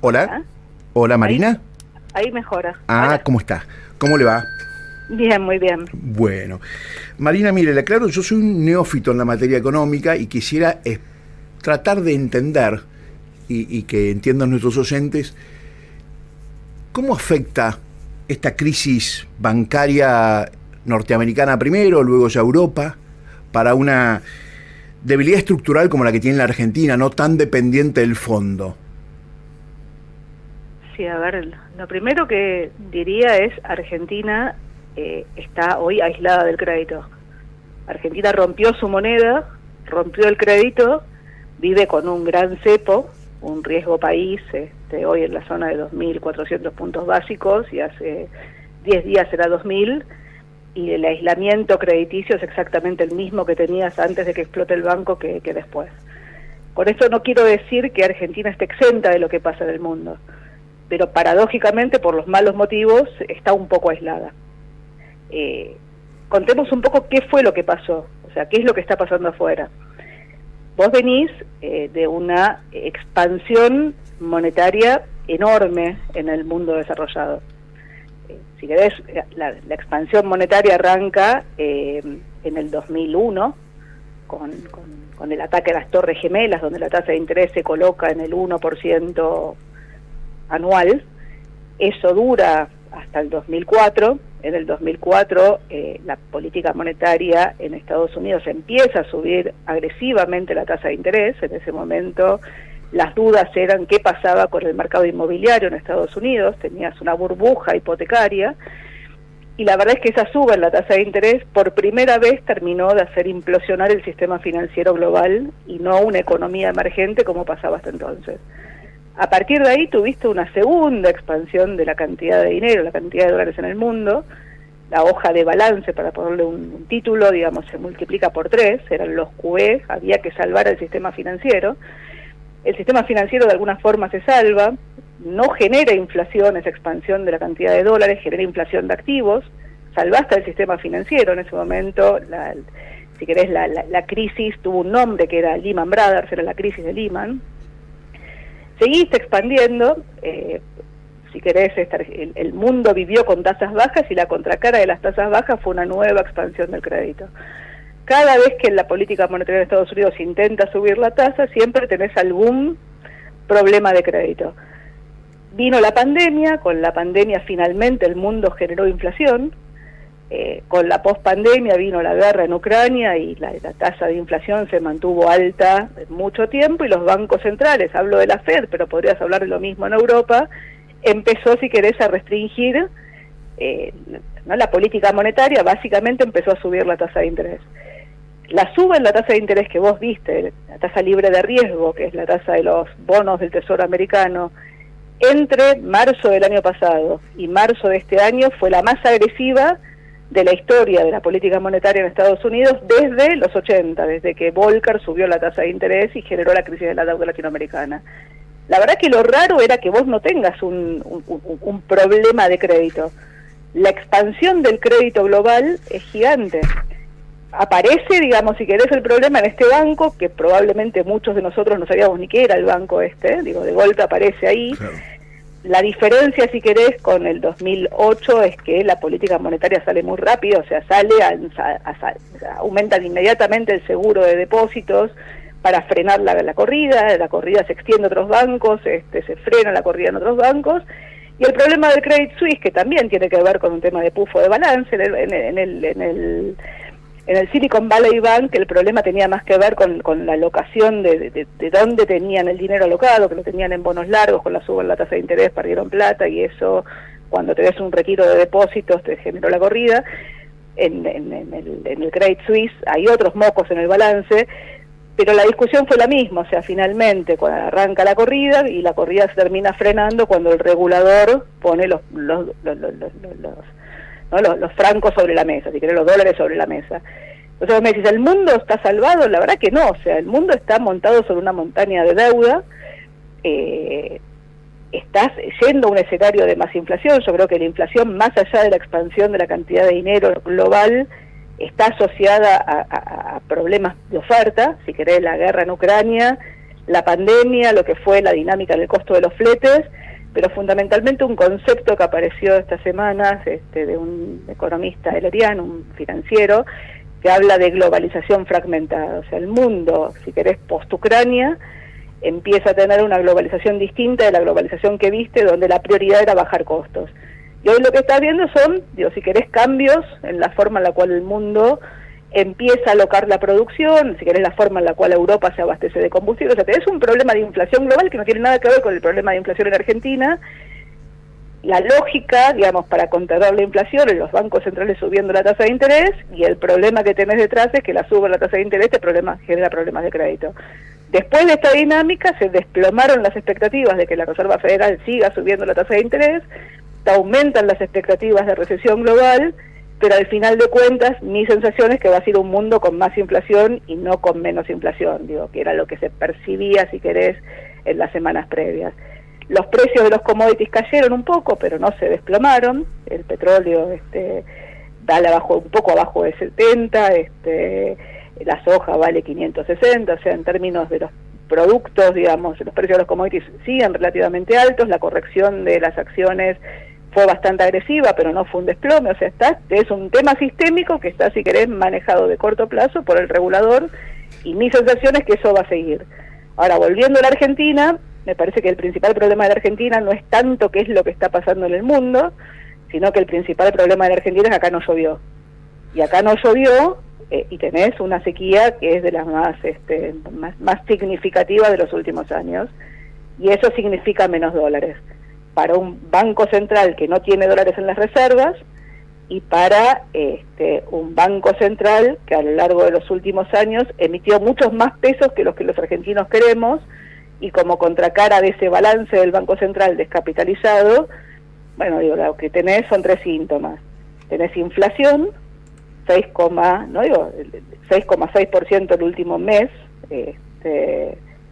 Hola. ¿Ah? Hola, Ahí, Marina. ahí mejora. Ah, Hola. ¿cómo está? ¿Cómo le va? Bien, muy bien. Bueno. Marina, mire, le aclaro, yo soy un neófito en la materia económica y quisiera tratar de entender y que entiendan nuestros oyentes cómo afecta esta crisis bancaria norteamericana primero, luego ya Europa, para una debilidad estructural como la que tiene la Argentina, no tan dependiente del fondo. Sí, a ver, lo primero que diría es Argentina está hoy aislada del crédito. Argentina rompió su moneda, rompió el crédito, vive con un gran cepo, un riesgo país, hoy en la zona de 2.400 puntos básicos y hace 10 días era 2.000, y el aislamiento crediticio es exactamente el mismo que tenías antes de que explote el banco que después. Con esto no quiero decir que Argentina esté exenta de lo que pasa en el mundo, pero paradójicamente, por los malos motivos, está un poco aislada. Contemos un poco qué fue lo que pasó, o sea, qué es lo que está pasando afuera. Vos venís de una expansión monetaria enorme en el mundo desarrollado. Si querés, la expansión monetaria arranca en el 2001, con el ataque a las Torres Gemelas, donde la tasa de interés se coloca en el 1% anual. Eso dura hasta el 2004. En el 2004 la política monetaria en Estados Unidos empieza a subir agresivamente la tasa de interés. En ese momento las dudas eran qué pasaba con el mercado inmobiliario en Estados Unidos, tenías una burbuja hipotecaria, y la verdad es que esa suba en la tasa de interés por primera vez terminó de hacer implosionar el sistema financiero global y no una economía emergente como pasaba hasta entonces. A partir de ahí tuviste una segunda expansión de la cantidad de dinero, la cantidad de dólares en el mundo. La hoja de balance, para ponerle un título, digamos, se multiplica por 3, eran los QE, había que salvar el sistema financiero. El sistema financiero de alguna forma se salva, no genera inflación, esa expansión de la cantidad de dólares, genera inflación de activos, salvaste el sistema financiero. En ese momento, si querés, la crisis tuvo un nombre que era Lehman Brothers, era la crisis de Lehman. Seguiste expandiendo, si querés, el mundo vivió con tasas bajas y la contracara de las tasas bajas fue una nueva expansión del crédito. Cada vez que la política monetaria de Estados Unidos intenta subir la tasa, siempre tenés algún problema de crédito. Vino la pandemia, con la pandemia finalmente el mundo generó inflación, con la pospandemia vino la guerra en Ucrania y la tasa de inflación se mantuvo alta mucho tiempo, y los bancos centrales, hablo de la Fed, pero podrías hablar de lo mismo en Europa, empezó, si querés, a restringir ¿no? La política monetaria, básicamente empezó a subir la tasa de interés. La suba en la tasa de interés que vos viste, la tasa libre de riesgo, que es la tasa de los bonos del Tesoro americano, entre marzo del año pasado y marzo de este año fue la más agresiva de la historia de la política monetaria en Estados Unidos desde los 80, desde que Volcker subió la tasa de interés y generó la crisis de la deuda latinoamericana. La verdad que lo raro era que vos no tengas un problema de crédito. La expansión del crédito global es gigante. Aparece, digamos, si querés, el problema en este banco, que probablemente muchos de nosotros no sabíamos ni qué era el banco de golpe aparece ahí. Claro. La diferencia, si querés, con el 2008 es que la política monetaria sale muy rápido, o sea, aumentan inmediatamente el seguro de depósitos para frenar la corrida se extiende a otros bancos, se frena la corrida en otros bancos, y el problema del Credit Suisse, que también tiene que ver con un tema de pufo de balance, en el Silicon Valley Bank el problema tenía más que ver con la alocación de dónde tenían el dinero alocado, que lo tenían en bonos largos, con la suba en la tasa de interés perdieron plata, y eso, cuando te ves un retiro de depósitos, te generó la corrida. En el Credit Suisse hay otros mocos en el balance, pero la discusión fue la misma, o sea, finalmente cuando arranca la corrida, y la corrida se termina frenando cuando el regulador pone los francos sobre la mesa, si querés, los dólares sobre la mesa. Entonces vos me decís, ¿el mundo está salvado? La verdad que no, o sea, el mundo está montado sobre una montaña de deuda, estás yendo a un escenario de más inflación. Yo creo que la inflación, más allá de la expansión de la cantidad de dinero global, está asociada a problemas de oferta. Si querés, la guerra en Ucrania, la pandemia, lo que fue la dinámica del costo de los fletes, pero fundamentalmente un concepto que apareció estas semanas de un economista eleriano, un financiero, que habla de globalización fragmentada. O sea, el mundo, si querés, post-Ucrania, empieza a tener una globalización distinta de la globalización que viste, donde la prioridad era bajar costos. Y hoy lo que estás viendo son, si querés, cambios en la forma en la cual el mundo empieza a alocar la producción, si querés, la forma en la cual Europa se abastece de combustible. O sea, tenés un problema de inflación global que no tiene nada que ver con el problema de inflación en Argentina. La lógica, digamos, para controlar la inflación es los bancos centrales subiendo la tasa de interés, y el problema que tenés detrás es que la suba la tasa de interés, genera problemas de crédito. Después de esta dinámica se desplomaron las expectativas de que la Reserva Federal siga subiendo la tasa de interés, aumentan las expectativas de recesión global, pero al final de cuentas mi sensación es que va a ser un mundo con más inflación y no con menos inflación, que era lo que se percibía, si querés, en las semanas previas. Los precios de los commodities cayeron un poco, pero no se desplomaron. El petróleo vale un poco abajo de 70, la soja vale 560, o sea, en términos de los productos, digamos, los precios de los commodities siguen relativamente altos, la corrección de las acciones fue bastante agresiva, pero no fue un desplome. O sea, es un tema sistémico que está, si querés, manejado de corto plazo por el regulador, y mi sensación es que eso va a seguir. Ahora, volviendo a la Argentina, me parece que el principal problema de la Argentina no es tanto qué es lo que está pasando en el mundo, sino que el principal problema de la Argentina es que acá no llovió. Y acá no llovió, y tenés una sequía que es de las más significativas de los últimos años, y eso significa menos dólares para un banco central que no tiene dólares en las reservas, y para un banco central que a lo largo de los últimos años emitió muchos más pesos que los argentinos queremos, y como contracara de ese balance del Banco Central descapitalizado, bueno, lo que tenés son tres síntomas. Tenés inflación, 6,6% el último mes,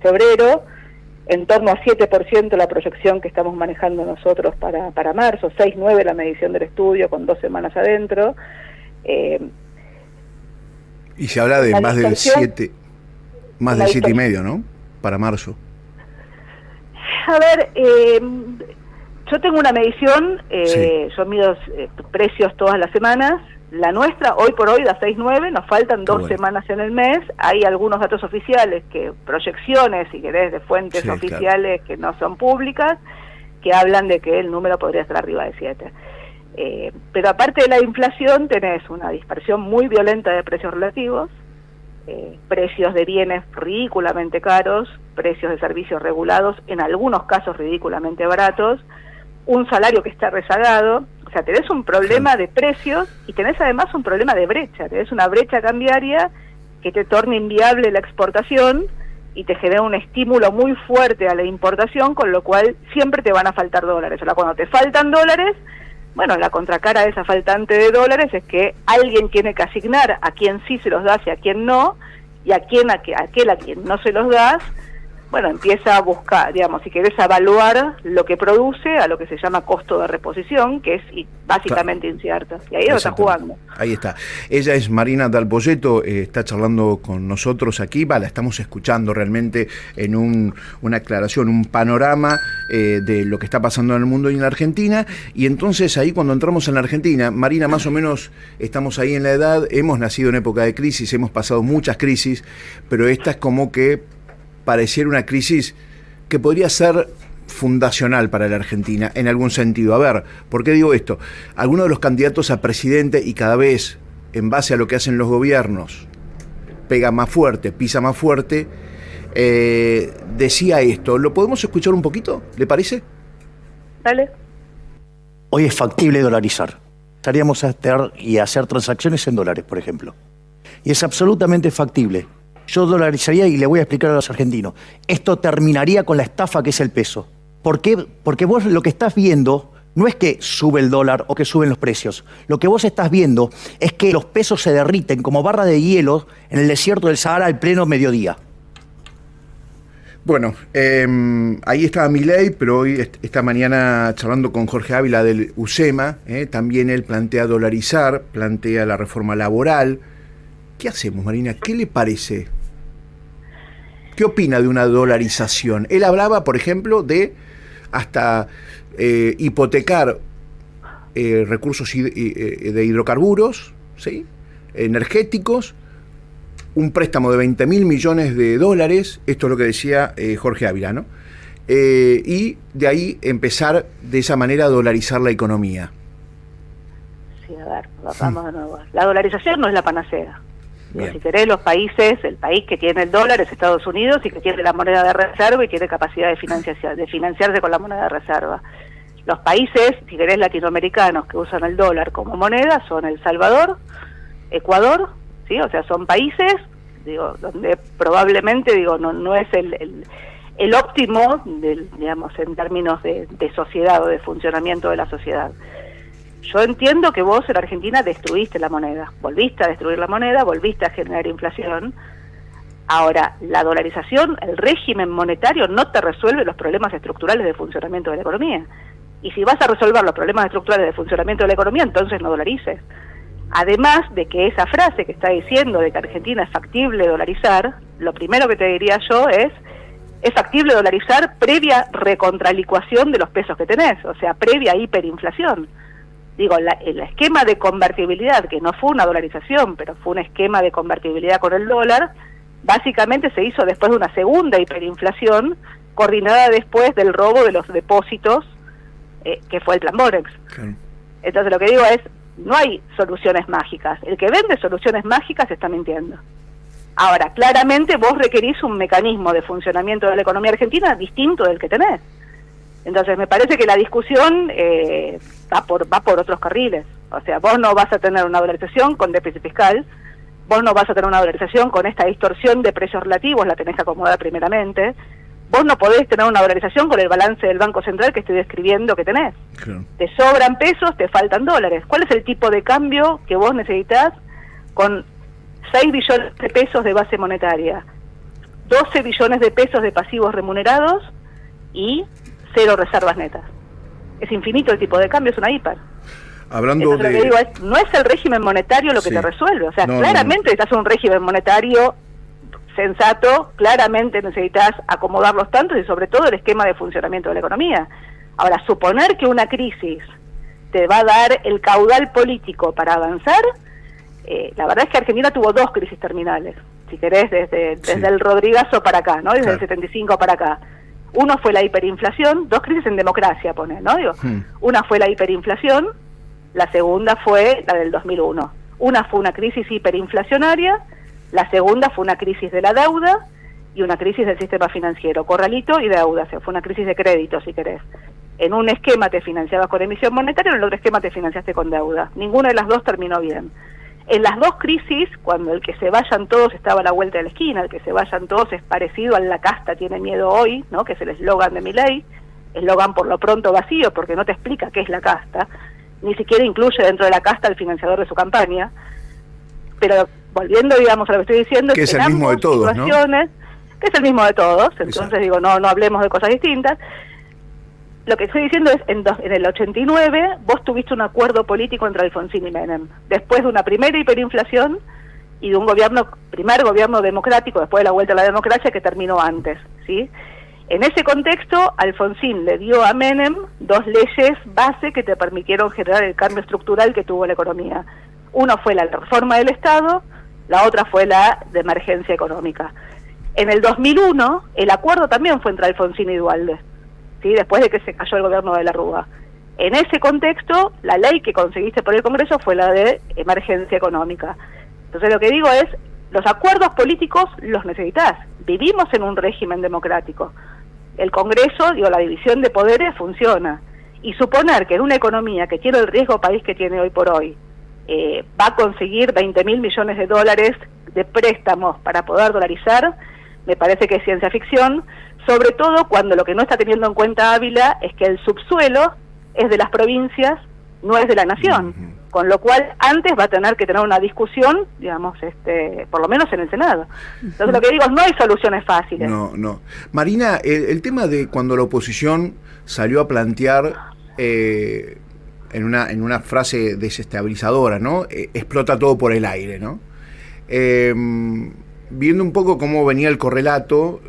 febrero, en torno a 7% la proyección que estamos manejando nosotros para marzo, 6,9% la medición del estudio con 2 semanas adentro. Y se habla de más del 7, más del 7,5, ¿no? Para marzo. A ver, yo tengo una medición, sí. Yo mido precios todas las semanas. La nuestra, hoy por hoy, da 6,9, nos faltan 2 semanas en el mes. Hay algunos datos oficiales, proyecciones, si querés, de fuentes oficiales, claro, que no son públicas, que hablan de que el número podría estar arriba de 7. Pero aparte de la inflación, tenés una dispersión muy violenta de precios relativos, precios de bienes ridículamente caros, precios de servicios regulados, en algunos casos ridículamente baratos, un salario que está rezagado. O sea, tenés un problema de precios y tenés además un problema de brecha. Tenés una brecha cambiaria que te torna inviable la exportación y te genera un estímulo muy fuerte a la importación, con lo cual siempre te van a faltar dólares. O sea, cuando te faltan dólares, bueno, la contracara de esa faltante de dólares es que alguien tiene que asignar a quién sí se los das y a quién no, y aquel a quien no se los das, bueno, empieza a buscar, digamos, si querés evaluar lo que produce a lo que se llama costo de reposición, que es básicamente incierto. Y ahí lo está jugando. Ahí está. Ella es Marina Dal Poyetto, está charlando con nosotros aquí, la estamos escuchando realmente en una aclaración, un panorama de lo que está pasando en el mundo y en la Argentina. Y entonces ahí cuando entramos en la Argentina, Marina, más o menos estamos ahí en la edad, hemos nacido en época de crisis, hemos pasado muchas crisis, pero esta es como que pareciera una crisis que podría ser fundacional para la Argentina, en algún sentido. A ver, ¿por qué digo esto? Algunos de los candidatos a presidente, y cada vez, en base a lo que hacen los gobiernos, pega más fuerte, pisa más fuerte, decía esto. ¿Lo podemos escuchar un poquito? ¿Le parece? Dale. Hoy es factible dolarizar. Estaríamos a hacer transacciones en dólares, por ejemplo. Y es absolutamente factible. Yo dolarizaría, y le voy a explicar a los argentinos, esto terminaría con la estafa que es el peso. ¿Por qué? Porque vos lo que estás viendo no es que sube el dólar o que suben los precios. Lo que vos estás viendo es que los pesos se derriten como barra de hielo en el desierto del Sahara al pleno mediodía. Bueno, ahí estaba Milei, pero hoy, esta mañana, charlando con Jorge Ávila del UCEMA, también él plantea dolarizar, plantea la reforma laboral. ¿Qué hacemos, Marina? ¿Qué le parece? ¿Qué opina de una dolarización? Él hablaba, por ejemplo, de hasta hipotecar recursos de hidrocarburos, ¿sí?, energéticos, un préstamo de 20.000 millones de dólares, esto es lo que decía Jorge Ávila, ¿no? Y de ahí empezar de esa manera a dolarizar la economía. Sí, a ver, vamos de nuevo. La dolarización no es la panacea. Bien. Si querés, los países, el país que tiene el dólar es Estados Unidos y que tiene la moneda de reserva y tiene capacidad de financiarse con la moneda de reserva. Los países, si querés, latinoamericanos que usan el dólar como moneda son El Salvador, Ecuador, ¿sí? O sea, son países, digo, donde probablemente, digo, no es el óptimo, digamos, en términos de sociedad o de funcionamiento de la sociedad. Yo entiendo que vos en Argentina destruiste la moneda, volviste a destruir la moneda, volviste a generar inflación. Ahora, la dolarización, el régimen monetario no te resuelve los problemas estructurales de funcionamiento de la economía. Y si vas a resolver los problemas estructurales de funcionamiento de la economía, entonces no dolarices. Además de que esa frase que está diciendo de que Argentina es factible dolarizar, lo primero que te diría yo es factible dolarizar previa recontralicuación de los pesos que tenés, o sea, previa hiperinflación. Digo, el esquema de convertibilidad, que no fue una dolarización, pero fue un esquema de convertibilidad con el dólar, básicamente se hizo después de una segunda hiperinflación, coordinada después del robo de los depósitos, que fue el plan Borex. Claro. Entonces lo que digo es, no hay soluciones mágicas. El que vende soluciones mágicas está mintiendo. Ahora, claramente vos requerís un mecanismo de funcionamiento de la economía argentina distinto del que tenés. Entonces me parece que la discusión va por otros carriles. O sea, vos no vas a tener una dolarización con déficit fiscal, vos no vas a tener una dolarización con esta distorsión de precios relativos, la tenés que acomodar primeramente. Vos no podés tener una dolarización con el balance del Banco Central que estoy describiendo que tenés. Claro. Te sobran pesos, te faltan dólares. ¿Cuál es el tipo de cambio que vos necesitas con 6 billones de pesos de base monetaria, 12 billones de pesos de pasivos remunerados y 0 reservas netas? Es infinito el tipo de cambio, es una hiper. Hablando entonces, lo que digo es, no es el régimen monetario lo que te resuelve. O sea, claramente necesitas un régimen monetario sensato, claramente necesitas acomodar los tantos y sobre todo el esquema de funcionamiento de la economía. Ahora, suponer que una crisis te va a dar el caudal político para avanzar, la verdad es que Argentina tuvo 2 crisis terminales, si querés, desde el Rodrigazo para acá, ¿no? Desde el 75 para acá. Uno fue la hiperinflación, 2 crisis en democracia, ¿no? Digo, una fue la hiperinflación, la segunda fue la del 2001. Una fue una crisis hiperinflacionaria, la segunda fue una crisis de la deuda y una crisis del sistema financiero, corralito y deuda, o sea, fue una crisis de crédito, si querés. En un esquema te financiabas con emisión monetaria, en el otro esquema te financiaste con deuda. Ninguna de las dos terminó bien. En las 2 crisis, cuando el que se vayan todos estaba a la vuelta de la esquina, el que se vayan todos es parecido a la casta tiene miedo hoy, ¿no? Que es el eslogan de Milei, eslogan por lo pronto vacío, porque no te explica qué es la casta, ni siquiera incluye dentro de la casta al financiador de su campaña. Pero volviendo, digamos, a lo que estoy diciendo, que es el mismo de todos, ¿no? Que es el mismo de todos, entonces exacto. Digo, no hablemos de cosas distintas. Lo que estoy diciendo es, en el 89, vos tuviste un acuerdo político entre Alfonsín y Menem, después de una primera hiperinflación y de un primer gobierno democrático, después de la vuelta a la democracia, que terminó antes, ¿sí? En ese contexto, Alfonsín le dio a Menem 2 leyes base que te permitieron generar el cambio estructural que tuvo la economía. Uno fue la reforma del Estado, la otra fue la de emergencia económica. En el 2001, el acuerdo también fue entre Alfonsín y Duhalde, ¿sí? Después de que se cayó el gobierno de la Rúa. En ese contexto, la ley que conseguiste por el Congreso fue la de emergencia económica. Entonces lo que digo es, los acuerdos políticos los necesitas. Vivimos en un régimen democrático. El Congreso, la división de poderes funciona. Y suponer que en una economía que tiene el riesgo país que tiene hoy por hoy, va a conseguir 20.000 millones de dólares de préstamos para poder dolarizar, me parece que es ciencia ficción, sobre todo cuando lo que no está teniendo en cuenta Ávila es que el subsuelo es de las provincias, no es de la nación, con lo cual antes va a tener que tener una discusión, digamos, por lo menos en el Senado. Entonces lo que digo es, no hay soluciones fáciles. No. Marina, el tema de cuando la oposición salió a plantear en una frase desestabilizadora, ¿no? Explota todo por el aire, ¿no? viendo un poco cómo venía el correlato,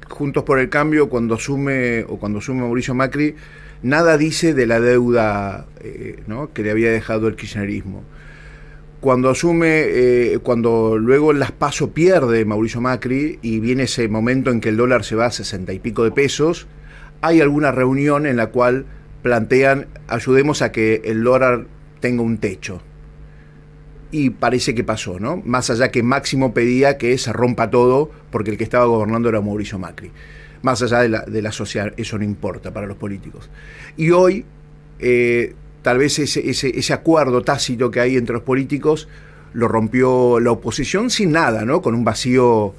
Juntos por el Cambio, cuando asume Mauricio Macri, nada dice de la deuda ¿no?, que le había dejado el kirchnerismo. Cuando luego en las PASO pierde Mauricio Macri y viene ese momento en que el dólar se va a 60 y pico de pesos, hay alguna reunión en la cual plantean, ayudemos a que el dólar tenga un techo. Y parece que pasó, ¿no? Más allá que Máximo pedía que se rompa todo porque el que estaba gobernando era Mauricio Macri. Más allá de la sociedad, eso no importa para los políticos. Y hoy, tal vez ese acuerdo tácito que hay entre los políticos lo rompió la oposición sin nada, ¿no? Con un vacío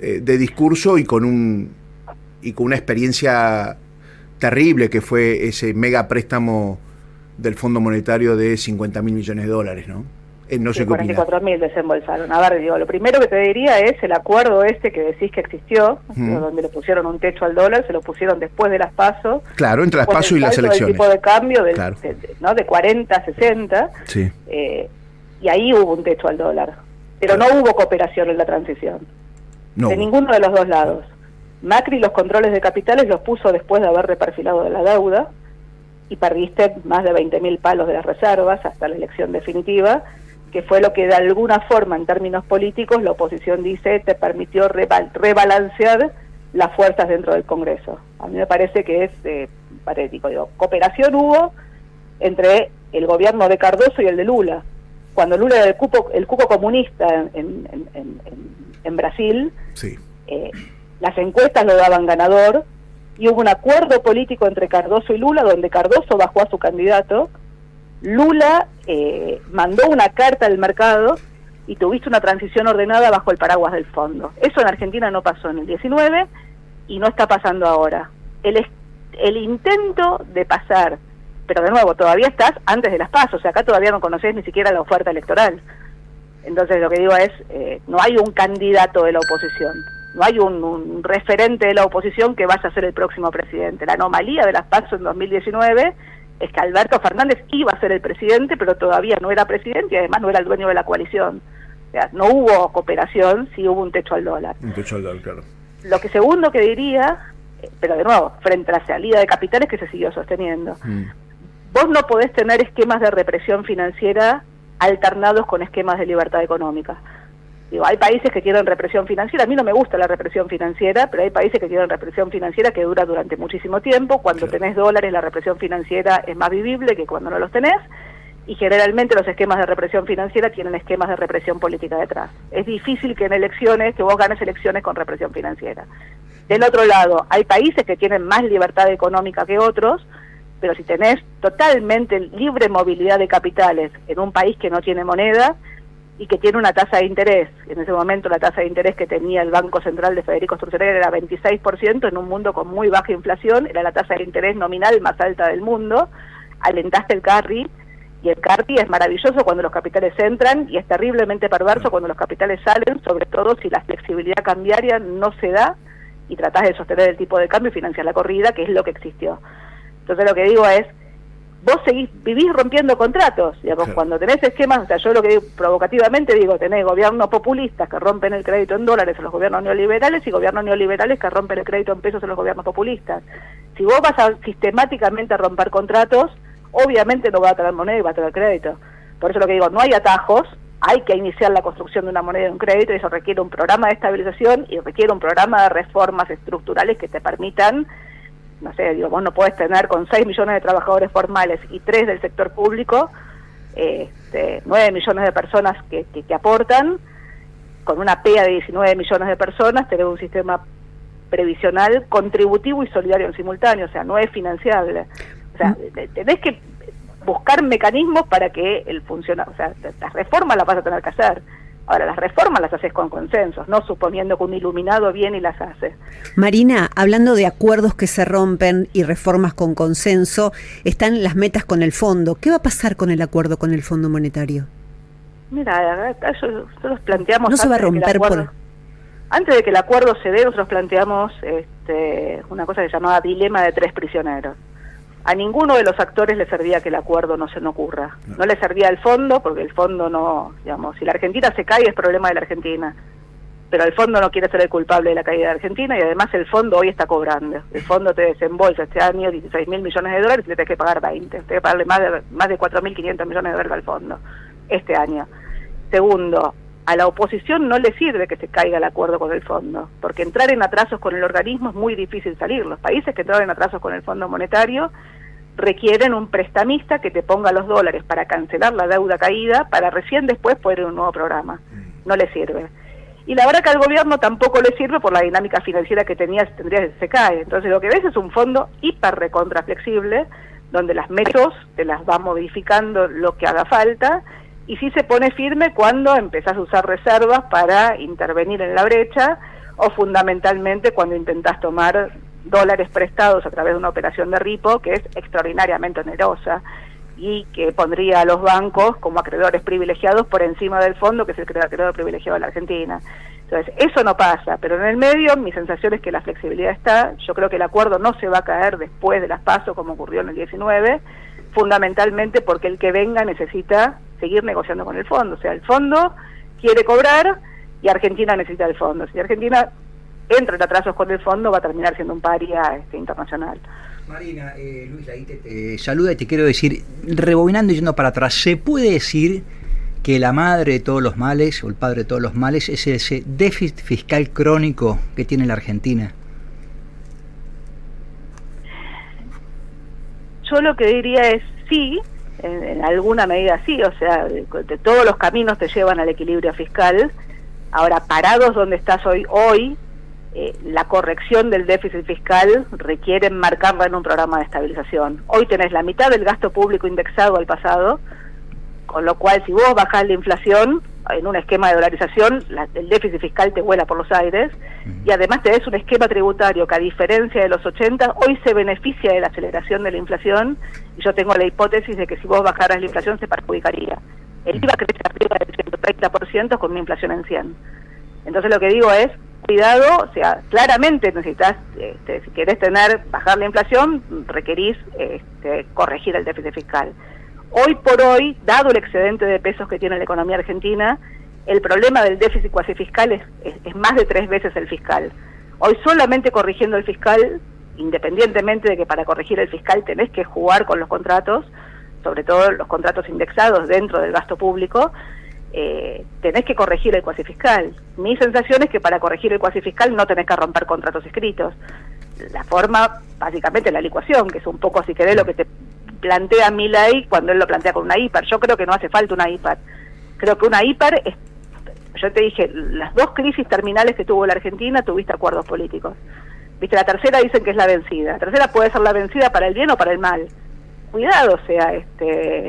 de discurso y con una experiencia terrible que fue ese mega préstamo del Fondo Monetario de 50.000 millones de dólares, ¿no? No sé qué opinas. 44.000 desembolsaron. A ver, digo, lo primero que te diría es el acuerdo que decís que existió, donde le pusieron un techo al dólar, se lo pusieron después de las PASO. Claro, entre las PASO y las elecciones. El tipo de cambio claro. ¿no?, de 40 a 60, sí. Y ahí hubo un techo al dólar. Pero no hubo cooperación en la transición. No. De ninguno de los dos lados. Macri los controles de capitales los puso después de haber reperfilado de la deuda, y perdiste más de 20.000 palos de las reservas hasta la elección definitiva, que fue lo que de alguna forma en términos políticos la oposición dice te permitió rebalancear las fuerzas dentro del Congreso. A mí me parece que es patético. Digo, cooperación hubo entre el gobierno de Cardoso y el de Lula. Cuando Lula era el cupo comunista en Brasil, sí. Las encuestas lo daban ganador, y hubo un acuerdo político entre Cardoso y Lula, donde Cardoso bajó a su candidato, Lula mandó una carta al mercado y tuviste una transición ordenada bajo el paraguas del fondo. Eso en Argentina no pasó en el 19 y no está pasando ahora. El intento de pasar, pero de nuevo, todavía estás antes de las PASO, o sea, acá todavía no conocés ni siquiera la oferta electoral. Entonces lo que digo es, no hay un candidato de la oposición, no hay un referente de la oposición que vaya a ser el próximo presidente. La anomalía de las PASO en 2019 es que Alberto Fernández iba a ser el presidente, pero todavía no era presidente y además no era el dueño de la coalición. O sea, no hubo cooperación, sí hubo un techo al dólar. Un techo al dólar, claro. Lo que segundo que diría, pero de nuevo, frente a la salida de capitales que se siguió sosteniendo, vos no podés tener esquemas de represión financiera alternados con esquemas de libertad económica. Digo, hay países que tienen represión financiera, a mí no me gusta la represión financiera, pero hay países que tienen represión financiera que dura durante muchísimo tiempo. Cuando tenés dólares, la represión financiera es más vivible que cuando no los tenés, y generalmente los esquemas de represión financiera tienen esquemas de represión política detrás. Es difícil que que vos ganes elecciones con represión financiera. Del otro lado, hay países que tienen más libertad económica que otros, pero si tenés totalmente libre movilidad de capitales en un país que no tiene moneda, y que tiene una tasa de interés, en ese momento la tasa de interés que tenía el Banco Central de Federico Sturzenegger era 26%, en un mundo con muy baja inflación, era la tasa de interés nominal más alta del mundo, alentaste el carry, y el carry es maravilloso cuando los capitales entran, y es terriblemente perverso cuando los capitales salen, sobre todo si la flexibilidad cambiaria no se da, y tratás de sostener el tipo de cambio y financiar la corrida, que es lo que existió. Entonces lo que digo es, vos vivís rompiendo contratos, digamos, claro. Cuando tenés esquemas, o sea, yo lo que digo, provocativamente digo, tenés gobiernos populistas que rompen el crédito en dólares a los gobiernos neoliberales y gobiernos neoliberales que rompen el crédito en pesos a los gobiernos populistas. Si vos vas sistemáticamente a romper contratos, obviamente no va a tener moneda y va a tener crédito. Por eso lo que digo, no hay atajos, hay que iniciar la construcción de una moneda y un crédito, y eso requiere un programa de estabilización y requiere un programa de reformas estructurales que te permitan, no sé, digo, vos no podés tener con 6 millones de trabajadores formales y 3 del sector público, 9 millones de personas que aportan, con una PEA de 19 millones de personas, tener un sistema previsional contributivo y solidario en simultáneo, o sea, no es financiable. O sea, tenés que buscar mecanismos para que o sea, las reformas las vas a tener que hacer. Ahora, las reformas las haces con consensos, no suponiendo que un iluminado viene y las hace. Marina, hablando de acuerdos que se rompen y reformas con consenso, están las metas con el fondo. ¿Qué va a pasar con el acuerdo con el Fondo Monetario? Mira, acá nosotros planteamos... ¿No se va a romper Antes de que el acuerdo se dé, nosotros planteamos una cosa que se llamaba dilema de 3 prisioneros. A ninguno de los actores le servía que el acuerdo no ocurra. No le servía al fondo, porque el fondo no, digamos, si la Argentina se cae es problema de la Argentina. pero el fondo no quiere ser el culpable de la caída de Argentina, y además el fondo hoy está cobrando. El fondo te desembolsa este año 16.000 millones de dólares y le tenés que pagar 20. Tenés que pagarle más de 4.500 millones de dólares al fondo este año. Segundo, a la oposición no le sirve que se caiga el acuerdo con el fondo, porque entrar en atrasos con el organismo es muy difícil salir. Los países que entran en atrasos con el Fondo Monetario requieren un prestamista que te ponga los dólares para cancelar la deuda caída, para recién después poder ir a un nuevo programa. No le sirve. Y la verdad que al gobierno tampoco le sirve por la dinámica financiera que se cae. Entonces lo que ves es un fondo hiper recontra flexible, donde las metas te las va modificando lo que haga falta, y sí se pone firme cuando empezás a usar reservas para intervenir en la brecha, o fundamentalmente cuando intentás tomar dólares prestados a través de una operación de repo que es extraordinariamente onerosa y que pondría a los bancos como acreedores privilegiados por encima del fondo, que es el acreedor privilegiado de la Argentina. Entonces, eso no pasa, pero en el medio mi sensación es que la flexibilidad está. Yo creo que el acuerdo no se va a caer después de las PASO como ocurrió en el 19, fundamentalmente porque el que venga necesita seguir negociando con el fondo. O sea, el fondo quiere cobrar y Argentina necesita el fondo. Si Argentina entra en atrasos con el fondo, va a terminar siendo un paria internacional. Marina, Luis Laguite te saluda y te quiero decir, rebobinando y yendo para atrás, ¿se puede decir que la madre de todos los males o el padre de todos los males es ese déficit fiscal crónico que tiene la Argentina? Yo lo que diría es sí, en alguna medida sí, o sea, de todos los caminos te llevan al equilibrio fiscal. Ahora, parados donde estás hoy, la corrección del déficit fiscal requiere enmarcarla en un programa de estabilización. Hoy tenés la mitad del gasto público indexado al pasado, con lo cual si vos bajás la inflación en un esquema de dolarización, el déficit fiscal te vuela por los aires, y además tenés un esquema tributario que, a diferencia de los 80, hoy se beneficia de la aceleración de la inflación, y yo tengo la hipótesis de que si vos bajaras la inflación se perjudicaría. El IVA crece arriba del 130% con una inflación en 100. Entonces lo que digo es, cuidado, o sea, claramente necesitas, si querés bajar la inflación, requerís corregir el déficit fiscal. Hoy por hoy, dado el excedente de pesos que tiene la economía argentina, el problema del déficit cuasi fiscal es más de 3 veces el fiscal. Hoy solamente corrigiendo el fiscal, independientemente de que para corregir el fiscal tenés que jugar con los contratos, sobre todo los contratos indexados dentro del gasto público, tenés que corregir el cuasi fiscal. Mi sensación es que para corregir el cuasi fiscal no tenés que romper contratos escritos. La forma, básicamente, la licuación, que es un poco, si querés, lo que te plantea Milei cuando él lo plantea con una IPAR. Yo creo que no hace falta una IPAR. Creo que una IPAR es, yo te dije, las 2 crisis terminales que tuvo la Argentina, tuviste acuerdos políticos. Viste, la tercera dicen que es la vencida. La tercera puede ser la vencida para el bien o para el mal. Cuidado, o sea,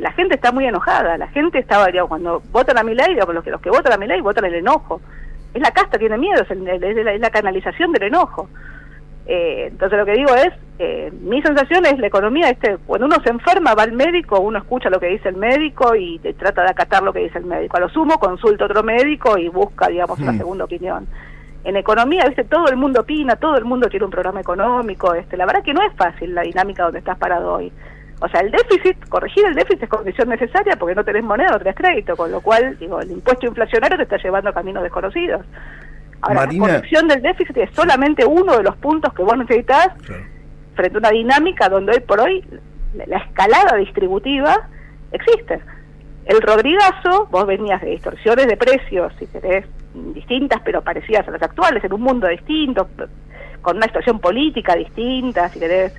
la gente está muy enojada. La gente estaba, digamos, cuando votan a Milei, digamos, los que votan a Milei votan el enojo. Es la casta, tiene miedo, es la canalización del enojo. Entonces lo que digo es, mi sensación es la economía, cuando uno se enferma va al médico, uno escucha lo que dice el médico y te trata de acatar lo que dice el médico. A lo sumo consulta a otro médico y busca, digamos, una segunda opinión. En economía, viste, todo el mundo opina, todo el mundo tiene un programa económico, la verdad que no es fácil la dinámica donde estás parado hoy. O sea, el déficit, corregir el déficit es condición necesaria porque no tenés moneda, no tenés crédito, con lo cual, digo, el impuesto inflacionario te está llevando a caminos desconocidos. Ahora, Marina, la corrección del déficit es solamente uno de los puntos que vos necesitas, claro, frente a una dinámica donde hoy por hoy la escalada distributiva existe. El Rodrigazo, vos venías de distorsiones de precios, si querés, distintas pero parecidas a las actuales, en un mundo distinto, con una situación política distinta, si querés,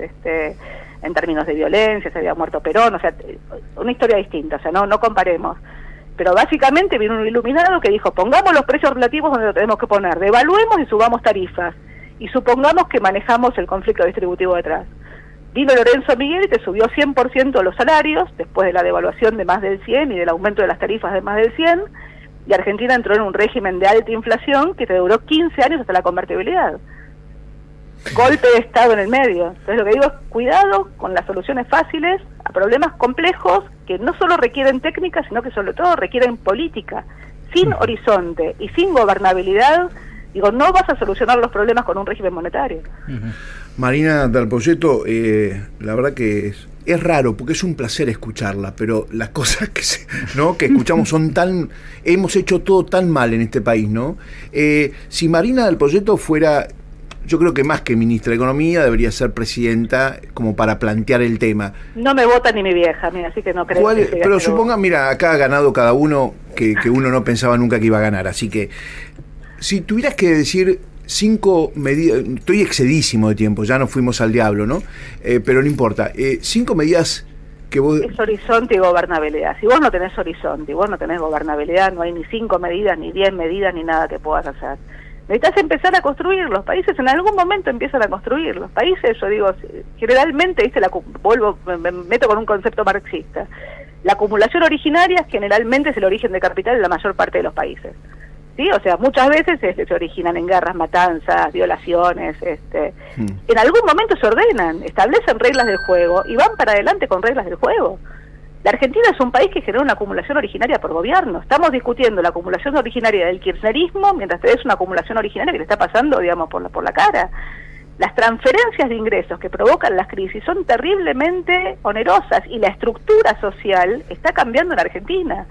en términos de violencia, se había muerto Perón, o sea, una historia distinta, o sea, no comparemos. Pero básicamente vino un iluminado que dijo, pongamos los precios relativos donde lo tenemos que poner, devaluemos y subamos tarifas, y supongamos que manejamos el conflicto distributivo detrás. Vino Lorenzo Miguel y te subió 100% los salarios, después de la devaluación de más del 100 y del aumento de las tarifas de más del 100, y Argentina entró en un régimen de alta inflación que te duró 15 años hasta la convertibilidad. Golpe de Estado en el medio. Entonces lo que digo es, cuidado con las soluciones fáciles a problemas complejos que no solo requieren técnica, sino que sobre todo requieren política. Sin horizonte y sin gobernabilidad, digo, no vas a solucionar los problemas con un régimen monetario. Marina Dal Poyetto, la verdad que es raro porque es un placer escucharla, pero las cosas ¿no? que escuchamos son tan... Hemos hecho todo tan mal en este país, ¿no? Si Marina del Poyeto fuera, yo creo que más que ministra de Economía, debería ser presidenta como para plantear el tema. No me vota ni mi vieja, mira, así que no creo que sea. Pero suponga, mira, acá ha ganado cada uno que uno no pensaba nunca que iba a ganar, así que si tuvieras que decir 5 medidas, estoy excedísimo de tiempo, ya nos fuimos al diablo, ¿no? Pero no importa, 5 medidas que vos... Es horizonte y gobernabilidad. Si vos no tenés horizonte y vos no tenés gobernabilidad, no hay ni 5 medidas, ni 10 medidas, ni nada que puedas hacer. Necesitas empezar a construir. Los países en algún momento empiezan a construir. Los países, yo digo, generalmente, ¿viste? Me meto con un concepto marxista. La acumulación originaria generalmente es el origen de capital en la mayor parte de los países. ¿Sí? O sea, muchas veces se originan en guerras, matanzas, violaciones. En algún momento se ordenan, establecen reglas del juego y van para adelante con reglas del juego. La Argentina es un país que genera una acumulación originaria por gobierno. Estamos discutiendo la acumulación originaria del kirchnerismo mientras tenés una acumulación originaria que le está pasando, digamos, por la cara. Las transferencias de ingresos que provocan las crisis son terriblemente onerosas y la estructura social está cambiando en Argentina.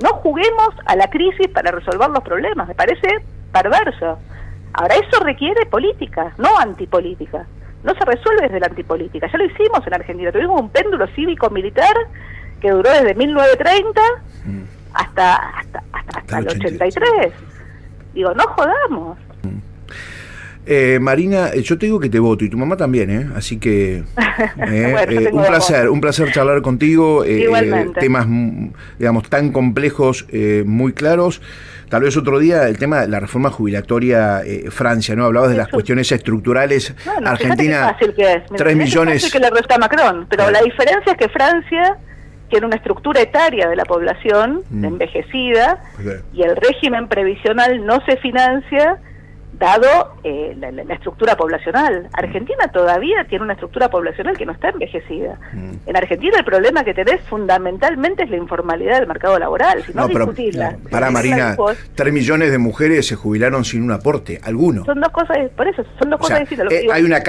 No juguemos a la crisis para resolver los problemas, me parece perverso. Ahora, eso requiere política, no antipolítica. No se resuelve desde la antipolítica. Ya lo hicimos en Argentina. Tuvimos un péndulo cívico-militar que duró desde 1930 hasta el 83. Digo, no jodamos. Marina, yo te digo que te voto y tu mamá también, así que Bueno, un placer charlar contigo. Igualmente. Temas, digamos, tan complejos, muy claros. Tal vez otro día el tema de la reforma jubilatoria, Francia, ¿no? Hablabas de las cuestiones estructurales. Bueno, Argentina, fácil que es. 3 millones. Es que le resta a Macron, pero la diferencia es que Francia tiene una estructura etaria de la población envejecida y el régimen previsional no se financia dado la estructura poblacional. Argentina todavía tiene una estructura poblacional que no está envejecida. En Argentina el problema que tenés fundamentalmente es la informalidad del mercado laboral. Si no, discutirla. Para Marina, 3 millones de mujeres se jubilaron sin un aporte, alguno. Son dos cosas, por eso, son dos cosas distintas. Hay una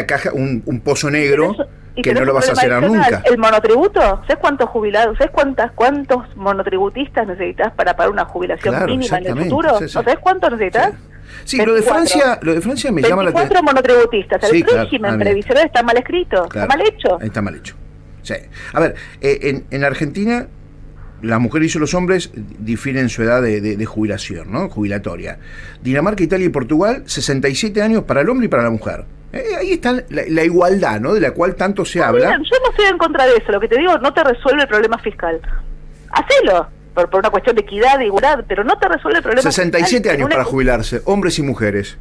caja, un pozo negro que no lo vas a hacer nunca. El monotributo, ¿sabes cuántos jubilados, sabes cuántos monotributistas necesitas para pagar una jubilación mínima en el futuro? Sí, sí. ¿No sabes cuántos necesitas? Sí, lo de Francia me llama la atención. 24 monotributistas. El régimen previsional está mal escrito, claro, está mal hecho. Está mal hecho. Sí. A ver, en Argentina las mujeres y los hombres difieren su edad de jubilación, ¿no? Jubilatoria. Dinamarca, Italia y Portugal, 67 años para el hombre y para la mujer. Ahí está la igualdad, ¿no? De la cual tanto se habla. Bien, yo no estoy en contra de eso. Lo que te digo, no te resuelve el problema fiscal. Hacelo. Por una cuestión de equidad, de igualdad, pero no te resuelve el problema 67 años para jubilarse, hombres y mujeres.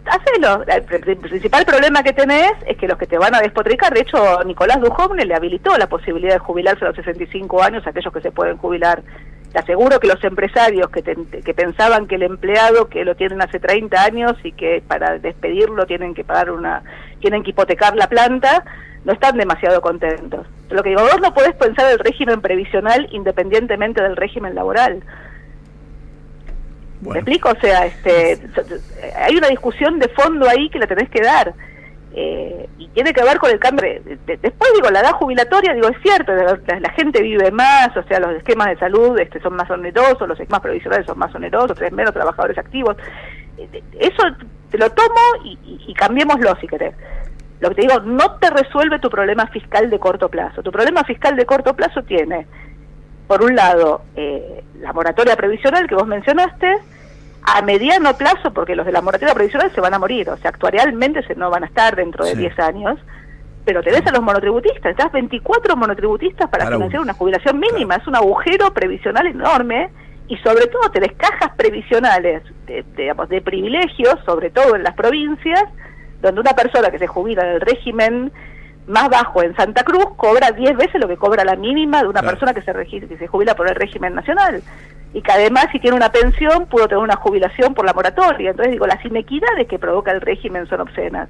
Hacelo. El principal problema que tenés es que los que te van a despotricar, de hecho, Nicolás Dujovne le habilitó la posibilidad de jubilarse a los 65 años a aquellos que se pueden jubilar. Te aseguro que los empresarios que pensaban que el empleado que lo tienen hace 30 años y que para despedirlo tienen que hipotecar la planta, no están demasiado contentos. Lo que digo, vos no podés pensar el régimen previsional independientemente del régimen laboral. Bueno. ¿Me explico? O sea, hay una discusión de fondo ahí que la tenés que dar. Y tiene que ver con el cambio. Después, digo, la edad jubilatoria, digo, es cierto, la gente vive más, o sea, los esquemas de salud son más onerosos, los esquemas previsionales son más onerosos, tenés menos trabajadores activos. Eso te lo tomo y cambiémoslo si querés. Lo que te digo, no te resuelve tu problema fiscal de corto plazo. Tu problema fiscal de corto plazo tiene, por un lado, la moratoria previsional que vos mencionaste, a mediano plazo, porque los de la moratoria previsional se van a morir, o sea, actuarialmente no van a estar dentro de 10 años, pero tenés a los monotributistas, estás 24 monotributistas para financiar una jubilación mínima, es un agujero previsional enorme, y sobre todo tenés cajas previsionales de privilegios, sobre todo en las provincias, donde una persona que se jubila en el régimen más bajo en Santa Cruz cobra 10 veces lo que cobra la mínima de una persona que se jubila por el régimen nacional, y que además, si tiene una pensión, pudo tener una jubilación por la moratoria. Entonces digo, las inequidades que provoca el régimen son obscenas.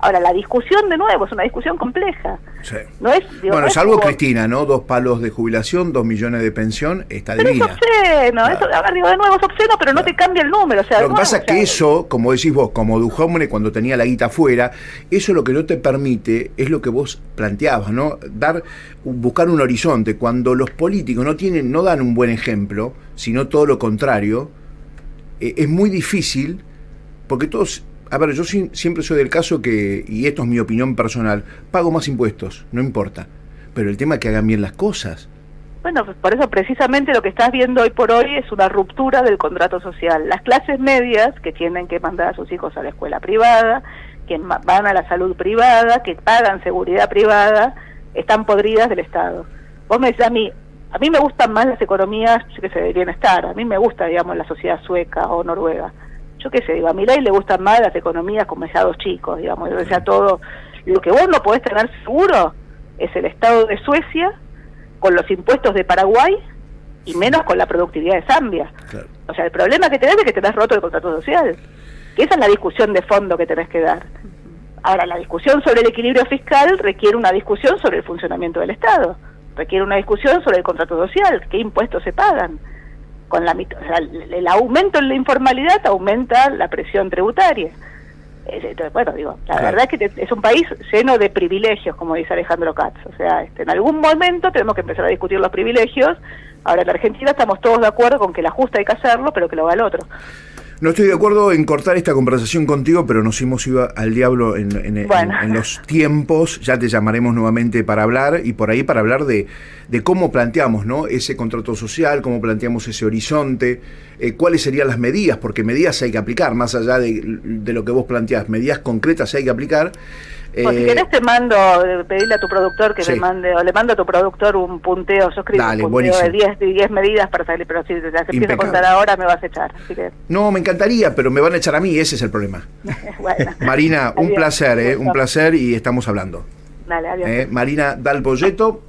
Ahora, la discusión, de nuevo, es una discusión compleja. Sí. No es, Bueno, no es salvo como- Cristina, ¿no? 2 palos de jubilación, 2 millones de pensión, está Pero es divina. obsceno, Claro. eso, arriba de nuevo es obsceno, pero no te cambia el número. O sea, Lo que no, pasa o es que sea, eso, como decís vos, como Duhomne cuando tenía la guita afuera, eso lo que no te permite es lo que vos planteabas, ¿no? Buscar un horizonte. Cuando los políticos no dan un buen ejemplo, sino todo lo contrario, es muy difícil, porque todos, a ver, yo siempre soy del caso que, y esto es mi opinión personal, pago más impuestos, no importa, pero el tema es que hagan bien las cosas. Bueno, pues por eso precisamente lo que estás viendo hoy por hoy es una ruptura del contrato social. Las clases medias, que tienen que mandar a sus hijos a la escuela privada, que van a la salud privada, que pagan seguridad privada, están podridas del Estado. Vos me decís a mí me gustan más las economías, yo qué sé, de bienestar, a mí me gusta, digamos, la sociedad sueca o noruega. Yo qué sé, digo, a Milei le gustan más las economías con mesados chicos, digamos, o sea, todo. Lo que vos no podés tener seguro es el Estado de Suecia, con los impuestos de Paraguay y menos con la productividad de Zambia. Claro. O sea, el problema que tenés es que tenés roto el contrato social. Que esa es la discusión de fondo que tenés que dar. Ahora, la discusión sobre el equilibrio fiscal requiere una discusión sobre el funcionamiento del Estado. Requiere una discusión sobre el contrato social, qué impuestos se pagan. O sea, el aumento en la informalidad aumenta la presión tributaria. Entonces, bueno, digo, la verdad es que es un país lleno de privilegios, como dice Alejandro Katz. O sea, en algún momento tenemos que empezar a discutir los privilegios. Ahora, en la Argentina estamos todos de acuerdo con que el ajuste hay que hacerlo, pero que lo haga el otro. No estoy de acuerdo en cortar esta conversación contigo, pero nos hemos ido al diablo en los tiempos. Ya te llamaremos nuevamente para hablar, y por ahí para hablar de cómo planteamos, ¿no?, ese contrato social, cómo planteamos ese horizonte, cuáles serían las medidas, porque medidas hay que aplicar, más allá de lo que vos planteás, medidas concretas hay que aplicar. Pues si querés te mando, pedirle a tu productor que sí. me mande, o le mando a tu productor un punteo, yo escribo Dale, un punteo buenísimo. de 10 medidas para salir, pero si te las empiezo a Impecable. contar ahora me vas a echar, así que, No, me encantaría, pero me van a echar a mí, ese es el problema. bueno. Marina, un Adiós. placer, un placer, y estamos hablando. Dale, adiós. Marina Dal Boyetto,